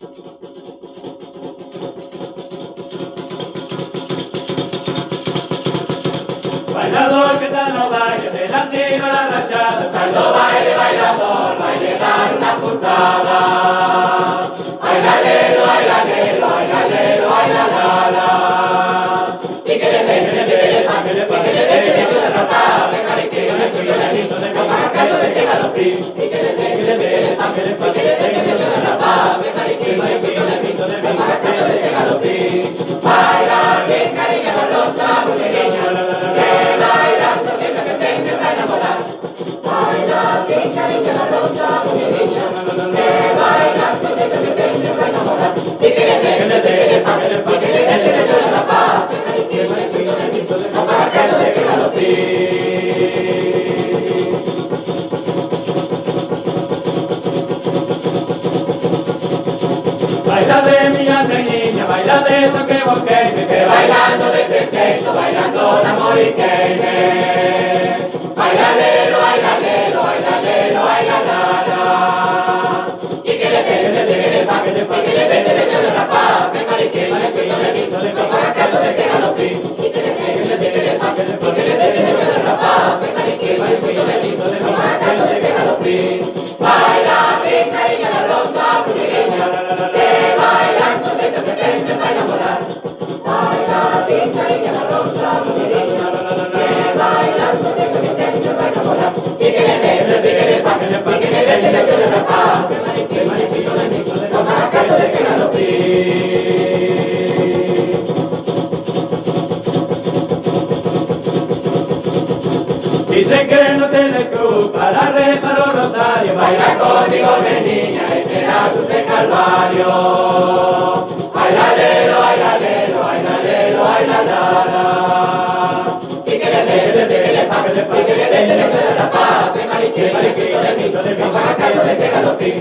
Bailador que tal no baile, de la tiro a la rachada. Salto baile, bailador, va a llegar una puntada. Bailalero, bailalero, bailalero, bailalala. Y que le den, que le pa, que le pa, que le den, que le rapa, venga de que yo le estoy llenando de copa, que yo le tenga los pies. Y que le den, que le pa, que le pa, que le den, que le rapa, venga de que yo le estoy llenando de copa, que yo le tenga los pies. Baila bien, cariño, rosa, buguereña, que bailando siempre que venga va a enamorar. Baila bien, cariño, rosa, buguereña, que bailando siempre que venga va a enamorar. Y que le den, que le pa, que le pa, que le den, que le rapa, venga de que yo le estoy llenando de copa, que yo le tenga los pies. Baila de mi niña, baila de eso que vos quemes, Que bailando de trescientos, bailando de amor y queime. Bailalero, bailalero, bailalero, bailalala. Y que le den, que le pa, que le pa, que le den, que le rapa, venga de que yo le estoy llenando de copa, que yo le tenga los pies. Y que le den, que le pa, que le pa, que le den, que le rapa, venga de que yo le estoy llenando de copa, que yo le tenga los pies. Baila bien, cariño, la rosa, buguereña, que bailando se te pretende para enamorar. Baila bien, cariño, la rosa, buguereña, que bailando se te pretende para enamorar. Y que le den, que le pa, que le pa, que le den, que le rapa, venga de que yo le estoy llenando de copa, que yo le tenga los pies. Dicen que no tienes cruz para rezar los rosarios. Baila conmigo, mi niña, espera tu de calvario. Bailalero, bailalero, bailalero, bailalala. Y que le den, que le pa, que le pa, que le den, que le rapa, venga de que yo le estoy llenando de copa, que yo le tenga los pies.